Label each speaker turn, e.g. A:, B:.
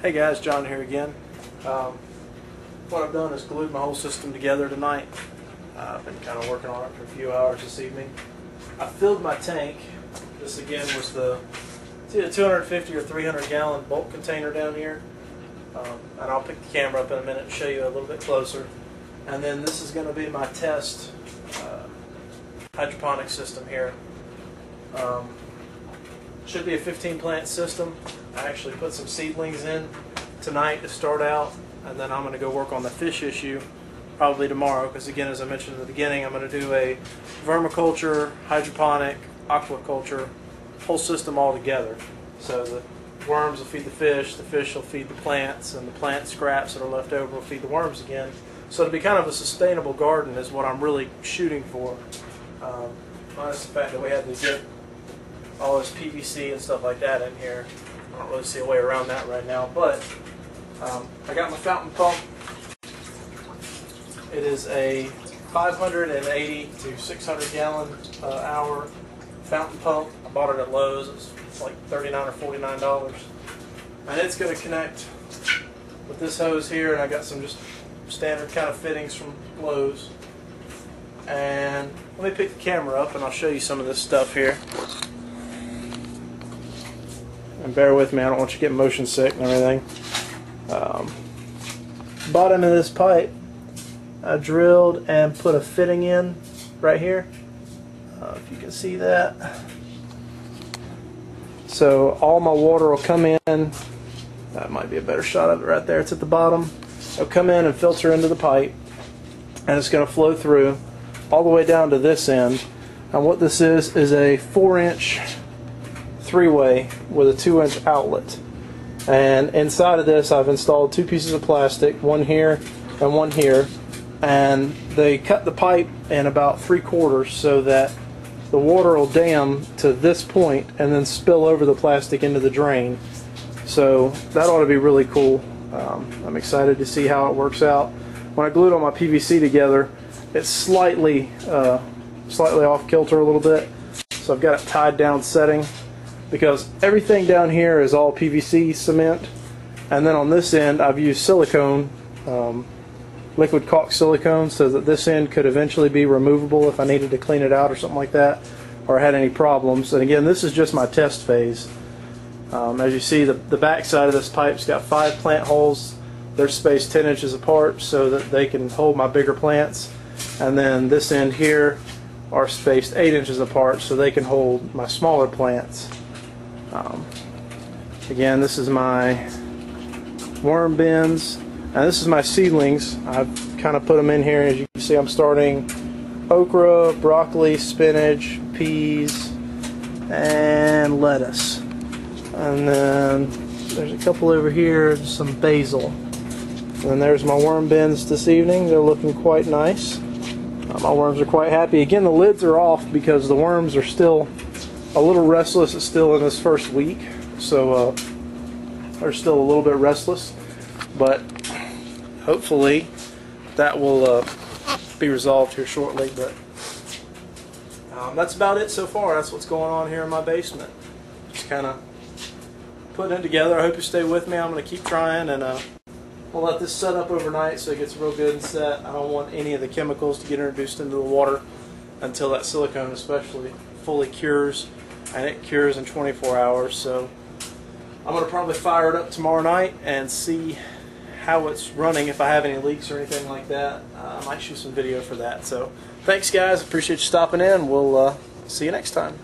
A: Hey guys, John here again. What I've done is glued my whole system together tonight. I've been kind of working on it for a few hours this evening. I filled my tank. This again was it's either 250 or 300 gallon bulk container down here. And I'll pick the camera up in a minute and show you a little bit closer. And then this is going to be my test hydroponic system here. Should be a 15 plant system. I actually put some seedlings in tonight to start out, and then I'm going to go work on the fish issue probably tomorrow, because again, as I mentioned in the beginning, I'm going to do a vermiculture, hydroponic, aquaculture, whole system all together. So the worms will feed the fish will feed the plants, and the plant scraps that are left over will feed the worms again. So to be kind of a sustainable garden is what I'm really shooting for. Minus the fact that we had to get all this PVC and stuff like that in here. I don't really see a way around that right now, but I got my fountain pump. It is a 580 to 600 gallon hour fountain pump. I bought it at Lowe's. It's like $39 or $49, and it's going to connect with this hose here. And I got some just standard kind of fittings from Lowe's. And let me pick the camera up and I'll show you some of this stuff here. And bear with me, I don't want you to get motion sick and everything. Bottom of this pipe, I drilled and put a fitting in right here. If you can see that. So all my water will come in. That might be a better shot of it right there. It's at the bottom. It'll come in and filter into the pipe, and it's going to flow through all the way down to this end. And what this is a 4-inch three-way with a 2-inch outlet. And inside of this I've installed 2 pieces of plastic, one here and one here, and they cut the pipe in about 3/4 so that the water will dam to this point and then spill over the plastic into the drain. So that ought to be really cool. I'm excited to see how it works out. When I glued all my PVC together, it's slightly off kilter a little bit, so I've got it tied down setting, because everything down here is all PVC cement, and then on this end I've used silicone, liquid caulk silicone, so that this end could eventually be removable if I needed to clean it out or something like that, or had any problems. And again, this is just my test phase. As you see, the back side of this pipe's got 5 plant holes. They're spaced 10 inches apart so that they can hold my bigger plants, and then this end here are spaced 8 inches apart so they can hold my smaller plants. Again, this is my worm bins, and this is my seedlings. I've kind of put them in here. As you can see, I'm starting okra, broccoli, spinach, peas, and lettuce. And then there's a couple over here, some basil. And then there's my worm bins this evening. They're looking quite nice. My worms are quite happy. Again, the lids are off because the worms are still a little restless. It's still in this first week, so they're still a little bit restless, but hopefully that will be resolved here shortly. But that's about it so far. That's what's going on here in my basement. Just kind of putting it together. I hope you stay with me. I'm going to keep trying, and I'll let this set up overnight so it gets real good and set. I don't want any of the chemicals to get introduced into the water until that silicone especially fully cures, and it cures in 24 hours. So I'm going to probably fire it up tomorrow night and see how it's running, if I have any leaks or anything like that. I might shoot some video for that. So thanks guys, appreciate you stopping in. We'll see you next time.